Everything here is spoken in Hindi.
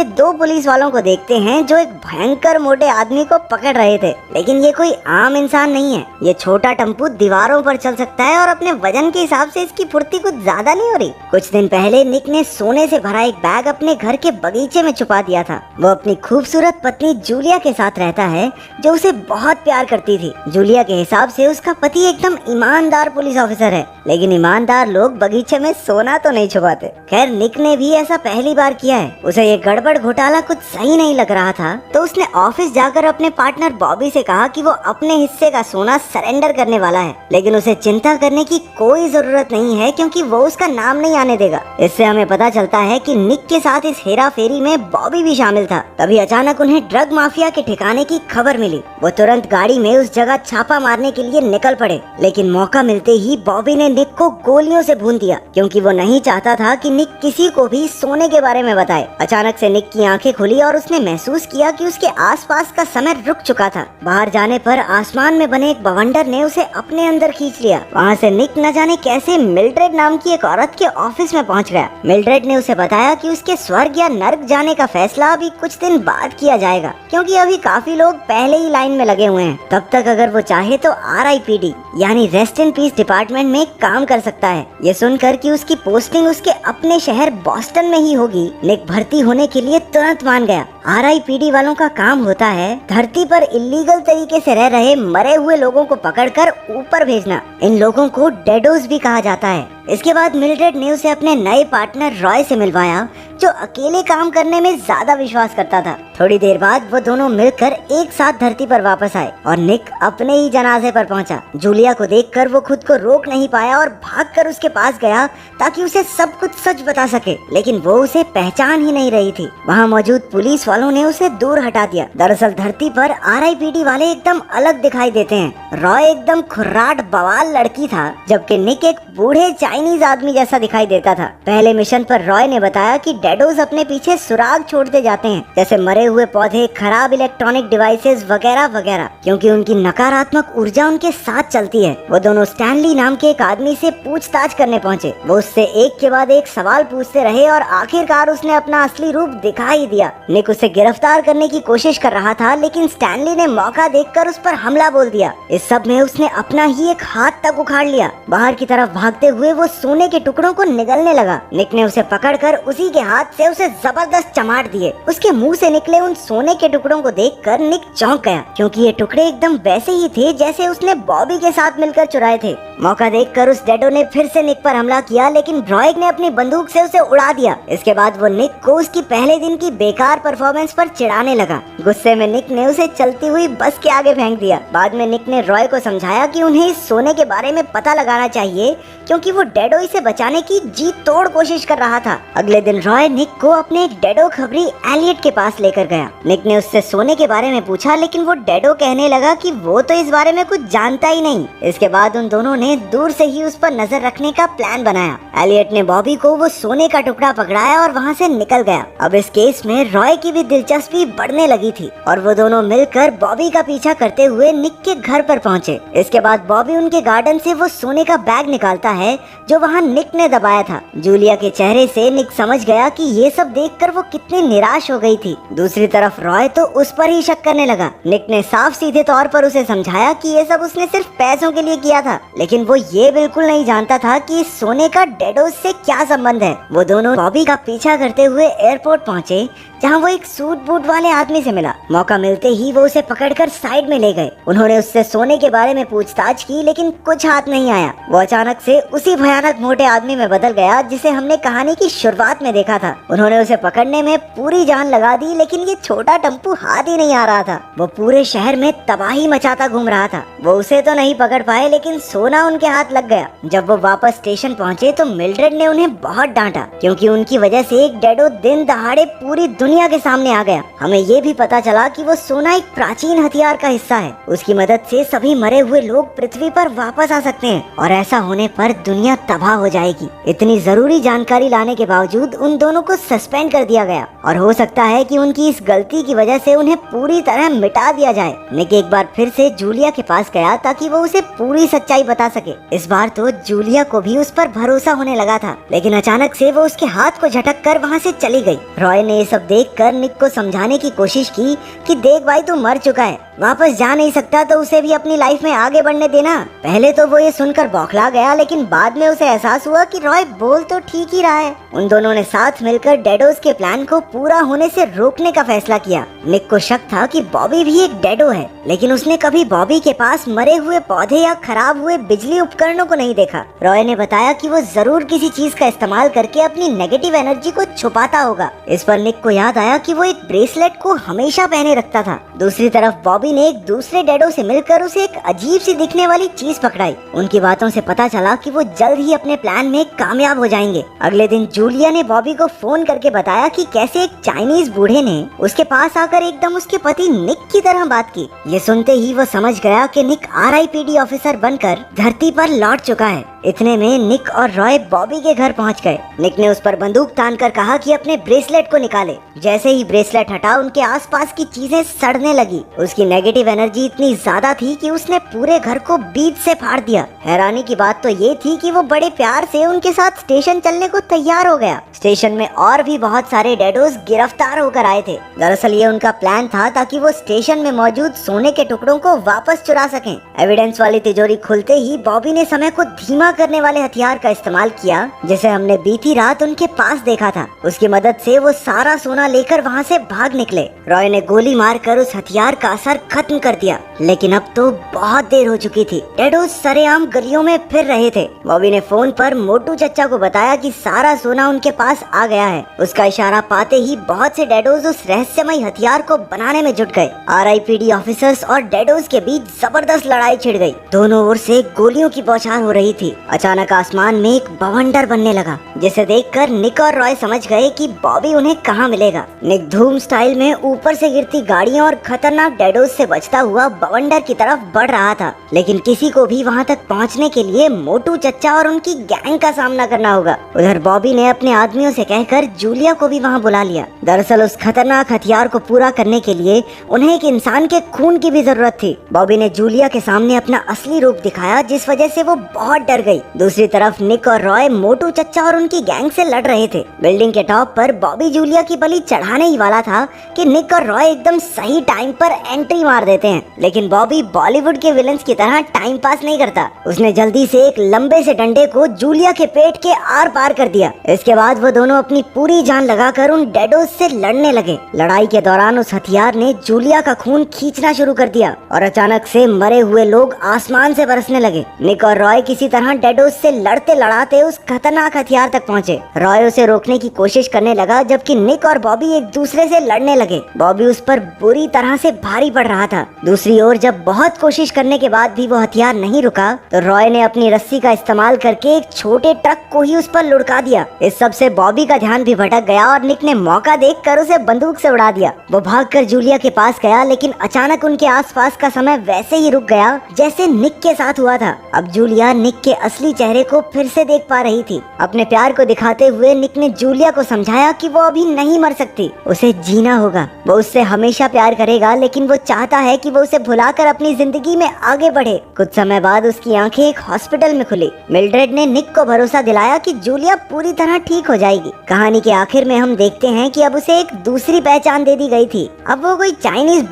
में दो पुलिस वालों को देखते हैं जो एक भयंकर मोटे आदमी को पकड़ रहे थे। लेकिन ये कोई आम इंसान नहीं है, ये छोटा टम्पू दीवारों पर चल सकता है और अपने वजन के हिसाब से इसकी फुर्ती कुछ ज्यादा नहीं हो रही। कुछ दिन पहले निक ने सोने से भरा एक बैग अपने घर के बगीचे में छुपा दिया था। वो अपनी खूबसूरत पत्नी जूलिया के साथ रहता है जो उसे बहुत प्यार करती थी। जूलिया के हिसाब से उसका पति एकदम ईमानदार पुलिस ऑफिसर है, लेकिन ईमानदार लोग बगीचे में सोना तो नहीं छुपाते। खैर निक ने भी ऐसा पहली बार किया है। उसे ये गड़बड़ घोटाला कुछ सही नहीं लग रहा था, तो उसने ऑफिस जाकर अपने पार्टनर बॉबी से कहा कि वो अपने हिस्से का सोना सरेंडर करने वाला है, लेकिन उसे चिंता करने की कोई जरूरत नहीं है क्योंकि वो उसका नाम नहीं आने देगा। इससे हमें पता चलता है कि निक के साथ इस हेरा फेरी में बॉबी भी शामिल था। तभी अचानक उन्हें ड्रग माफिया के ठिकाने की खबर मिली। वो तुरंत गाड़ी में उस जगह छापा मारने के लिए निकल पड़े, लेकिन मौका मिलते ही बॉबी ने निक को गोलियों से भून दिया क्योंकि वो नहीं चाहता था कि निक किसी को भी सोने के बारे में बताए। अचानक से निक की आंखें खुली और उसने महसूस किया कि उसके आसपास का समय रुक चुका था। बाहर जाने पर आसमान में बने एक बवंडर ने उसे अपने अंदर खींच लिया। वहाँ से निक न जाने कैसे मिल्ड्रेड नाम की एक औरत के ऑफिस में पहुँच गया। मिल्ड्रेड ने उसे बताया कि उसके स्वर्ग या नर्क जाने का फैसला अभी कुछ दिन बाद किया जाएगा क्योंकि अभी काफी लोग पहले ही लाइन में लगे हुए हैं। तब तक अगर वो चाहे तो RIPD यानी रेस्ट इन पीस डिपार्टमेंट में काम कर सकता है। ये सुनकर कि उसकी पोस्टिंग उसके अपने शहर बॉस्टन में ही होगी, निक भर्ती होने के लिए तुरंत मान गया। RIPD वालों का काम होता है धरती पर इलीगल तरीके से रह रहे मरे हुए लोगों को पकड़कर ऊपर भेजना। इन लोगों को डेडोज भी कहा जाता है। इसके बाद मिल्ड्रेड ने उसे अपने नए पार्टनर रॉय से मिलवाया जो अकेले काम करने में ज्यादा विश्वास करता था। थोड़ी देर बाद वो दोनों मिलकर एक साथ धरती पर वापस आए और निक अपने ही जनाजे पर पहुंचा। जूलिया को देखकर वो खुद को रोक नहीं पाया और भागकर उसके पास गया ताकि उसे सब कुछ सच बता सके, लेकिन वो उसे पहचान ही नहीं रही थी। वहाँ मौजूद पुलिस वालों ने उसे दूर हटा दिया। दरअसल धरती पर RIPD वाले एकदम अलग दिखाई देते हैं। रॉय एकदम खुर्राट बवाल लड़की था, जबकि निक एक बूढ़े चाइनीज आदमी जैसा दिखाई देता था। पहले मिशन पर रॉय ने बताया कि डेडोज अपने पीछे सुराग छोड़ते जाते हैं, जैसे मरे हुए पौधे, खराब इलेक्ट्रॉनिक डिवाइसेस वगैरह वगैरह, क्योंकि उनकी नकारात्मक ऊर्जा उनके साथ चलती है। वो दोनों स्टैनली नाम के एक आदमी से पूछताछ करने पहुंचे। वो उससे एक के बाद एक सवाल पूछते रहे और आखिरकार उसने अपना असली रूप दिखा ही दिया। निक उसे गिरफ्तार करने की कोशिश कर रहा था, लेकिन स्टैनली ने मौका देखकर उस पर हमला बोल दिया। इस सब में उसने अपना ही एक हाथ तक उखाड़ लिया। बाहर की तरफ भागते हुए वो सोने के टुकड़ों को निगलने लगा। निक ने उसे पकड़कर उसी के हाथ से उसे जबरदस्त चमाट दिए। उसके मुंह से निकले उन सोने के टुकड़ों को देखकर निक चौंक गया, क्योंकि ये टुकड़े एकदम वैसे ही थे जैसे उसने बॉबी के साथ मिलकर चुराए थे। मौका देखकर उस डेडो ने फिर से निक पर हमला किया, लेकिन रॉय ने अपनी बंदूक से उसे उड़ा दिया। इसके बाद वो निक को उसकी पहले दिन की बेकार परफॉर्मेंस पर चिढ़ाने लगा। गुस्से में निक ने उसे चलती हुई बस के आगे फेंक दिया। बाद में निक ने रॉय को समझाया कि उन्हें इस सोने के बारे में पता लगाना चाहिए, क्योंकि वो डेडो इसे बचाने की जी तोड़ कोशिश कर रहा था। अगले दिन रॉय निक को अपने एक डेडो खबरी एलियट के पास लेकर गया। निक ने उससे सोने के बारे में पूछा, लेकिन वो डेडो कहने लगा कि वो तो इस बारे में कुछ जानता ही नहीं। इसके बाद उन दोनों ने दूर से ही उस पर नजर रखने का प्लान बनाया। एलियट ने बॉबी को वो सोने का टुकड़ा पकड़ाया और वहाँ से निकल गया। अब इस केस में रॉय की भी दिलचस्पी बढ़ने लगी थी और वो दोनों मिलकर बॉबी का पीछा करते हुए निक के घर पर पहुँचे। इसके बाद बॉबी उनके गार्डन से वो सोने का बैग निकालता है जो वहाँ निक ने दबाया था। जूलिया के चेहरे से निक समझ गया कि ये सब देखकर वो कितनी निराश हो गई थी। दूसरी तरफ रॉय तो उस पर ही शक करने लगा। निक ने साफ सीधे तौर पर उसे समझाया कि ये सब उसने सिर्फ पैसों के लिए किया था, लेकिन वो ये बिल्कुल नहीं जानता था कि इस सोने का डेडोज से क्या संबंध है। वो दोनों बॉबी का पीछा करते हुए एयरपोर्ट पहुँचे, जहाँ वो एक सूट बूट वाले आदमी से मिला। मौका मिलते ही वो उसे पकड़कर साइड में ले गए। उन्होंने उससे सोने के बारे में पूछताछ की, लेकिन कुछ हाथ नहीं आया। वो अचानक से उसी भयानक मोटे आदमी में बदल गया जिसे हमने कहानी की शुरुआत में देखा था। उन्होंने उसे पकड़ने में पूरी जान लगा दी, लेकिन ये छोटा टम्पू हाथ ही नहीं आ रहा था। वो पूरे शहर में तबाही मचाता घूम रहा था। वो उसे तो नहीं पकड़ पाए, लेकिन सोना उनके हाथ लग गया। जब वो वापस स्टेशन पहुँचे तो मिल्ड्रेड ने उन्हें बहुत डांटा, क्योंकि उनकी वजह से एक डेडो दिन दहाड़े पूरी दुनिया के सामने आ गया। हमें ये भी पता चला कि वो सोना एक प्राचीन हथियार का हिस्सा है। उसकी मदद से सभी मरे हुए लोग पृथ्वी पर वापस आ सकते हैं और ऐसा होने पर दुनिया तबाह हो जाएगी। इतनी जरूरी जानकारी लाने के बावजूद उन दोनों को सस्पेंड कर दिया गया और हो सकता है कि उनकी इस गलती की वजह से उन्हें पूरी तरह मिटा दिया जाए। निक एक बार फिर से जूलिया के पास गया ताकि वो उसे पूरी सच्चाई बता सके। इस बार तो जूलिया को भी उस पर भरोसा होने लगा था, लेकिन अचानक से वो उसके हाथ को झटक कर वहाँ से चली गई। रॉय ने ये सब देख देखकर निक को समझाने की कोशिश की कि देख भाई तू मर चुका है, वापस जा नहीं सकता तो उसे भी अपनी लाइफ में आगे बढ़ने देना। पहले तो वो ये सुनकर बौखला गया, लेकिन बाद में उसे एहसास हुआ कि रॉय बोल तो ठीक ही रहा है। उन दोनों ने साथ मिलकर डेडोस के प्लान को पूरा होने से रोकने का फैसला किया। निक को शक था कि बॉबी भी एक डेडो है, लेकिन उसने कभी बॉबी के पास मरे हुए पौधे या खराब हुए बिजली उपकरणों को नहीं देखा। रॉय ने बताया कि वो जरूर किसी चीज का इस्तेमाल करके अपनी नेगेटिव एनर्जी को छुपाता होगा। इस पर निक को याद आया कि वो एक ब्रेसलेट को हमेशा पहने रखता था। दूसरी तरफ बॉबी ने एक दूसरे डेडो से मिलकर उसे एक अजीब सी दिखने वाली चीज पकड़ाई। उनकी बातों से पता चला कि वो जल्द ही अपने प्लान में कामयाब हो जाएंगे। अगले दिन जूलिया ने बॉबी को फोन करके बताया कि कैसे एक चाइनीज बूढ़े ने उसके पास आकर एकदम उसके पति निक की तरह बात की। ये सुनते ही वो समझ गया कि निक RIPD ऑफिसर बनकर धरती पर लौट चुका है। इतने में निक और रॉय बॉबी के घर पहुंच गए। निक ने उस पर बंदूक तानकर कहा कि अपने ब्रेसलेट को निकाले। जैसे ही ब्रेसलेट हटा, उनके आसपास की चीजें सड़ने लगी। उसकी नेगेटिव एनर्जी इतनी ज्यादा थी कि उसने पूरे घर को बीच से फाड़ दिया। हैरानी की बात तो ये थी कि वो बड़े प्यार से उनके साथ स्टेशन चलने को तैयार हो गया। स्टेशन में और भी बहुत सारे डेडोस गिरफ्तार होकर आए थे। दरअसल ये उनका प्लान था ताकि वो स्टेशन में मौजूद सोने के टुकड़ों को वापस चुरा सकें। एविडेंस वाली तिजोरी खुलते ही बॉबी ने समय को धीमा करने वाले हथियार का इस्तेमाल किया, जिसे हमने बीती रात उनके पास देखा था। उसकी मदद से वो सारा सोना लेकर वहाँ से भाग निकले। रॉय ने गोली मारकर उस हथियार का असर खत्म कर दिया, लेकिन अब तो बहुत देर हो चुकी थी। डेडोस सरेआम गलियों में फिर रहे थे। बॉबी ने फोन पर मोटू चचा को बताया कि सारा सोना उनके पास आ गया है। उसका इशारा पाते ही बहुत से डेडोस उस रहस्यमय हथियार को बनाने में जुट गए। RIPD ऑफिसर्स और डेडोस के बीच जबरदस्त लड़ाई छिड़ गई। दोनों ओर से गोलियों की बौछार हो रही थी। अचानक आसमान में एक बवंडर बनने लगा, जिसे देखकर निक और रॉय समझ गए कि बॉबी उन्हें कहाँ मिलेगा। निक धूम स्टाइल में ऊपर से गिरती गाड़ियों और खतरनाक डेडोस से बचता हुआ बवंडर की तरफ बढ़ रहा था, लेकिन किसी को भी वहाँ तक पहुँचने के लिए मोटू चचा और उनकी गैंग का सामना करना होगा। उधर बॉबी ने अपने आदमियों से कहकर जूलिया को भी वहाँ बुला लिया। दरअसल उस खतरनाक हथियार को पूरा करने के लिए उन्हें एक इंसान के खून की भी जरूरत थी। बॉबी ने जूलिया के सामने अपना असली रूप दिखाया, जिस वजह से वो बहुत डर गई। दूसरी तरफ निक और रॉय मोटू चचा और उनकी गैंग से लड़ रहे थे। बिल्डिंग के टॉप पर बॉबी जूलिया की बलि चढ़ाने ही वाला था कि निक और रॉय एकदम सही टाइम पर एंट्री मार देते हैं। लेकिन बॉबी बॉलीवुड के विलन्स की तरह टाइम पास नहीं करता। उसने जल्दी से एक लंबे से डंडे को जूलिया के पेट के आर पार कर दिया। इसके बाद वो दोनों अपनी पूरी जान लगाकर उन डेडोस से लड़ने लगे। लड़ाई के दौरान उस हथियार ने जूलिया का खून खींचना शुरू कर दिया और अचानक से मरे हुए लोग आसमान से बरसने लगे। निक और रॉय किसी तरह डेडोस से लड़ते लड़ाते उस खतरनाक हथियार तक पहुंचे। रॉय उसे रोकने की कोशिश करने लगा, जबकि निक और बॉबी एक दूसरे से लड़ने लगे। बॉबी उस पर बुरी तरह से भारी पड़ रहा था। दूसरी ओर जब बहुत कोशिश करने के बाद भी वो हथियार नहीं रुका, तो रॉय ने अपनी रस्सी का इस्तेमाल करके एक छोटे ट्रक को ही उस पर लुढ़का दिया। इस सब से बॉबी का ध्यान भी भटक गया और निक ने मौका देखकर उसे बंदूक से उड़ा दिया। वो भागकर जूलिया के पास गया, लेकिन अचानक उनके आसपास का समय वैसे ही रुक गया जैसे निक के साथ हुआ था। अब जूलिया निक के असली चेहरे को फिर से देख पा रही थी। अपने प्यार को दिखाते हुए निक ने जूलिया को समझाया कि वो अभी नहीं मर सकती, उसे जीना होगा। वो उससे हमेशा प्यार करेगा, लेकिन वो चाहता है कि वो उसे भुलाकर अपनी जिंदगी में आगे बढ़े। कुछ समय बाद उसकी आंखें एक हॉस्पिटल में खुली। मिल्ड्रेड ने निक को भरोसा दिलाया कि जूलिया पूरी तरह ठीक हो जाएगी। कहानी के आखिर में हम देखते हैं कि अब उसे एक दूसरी पहचान दे दी गई थी। अब वो कोई चाइनीज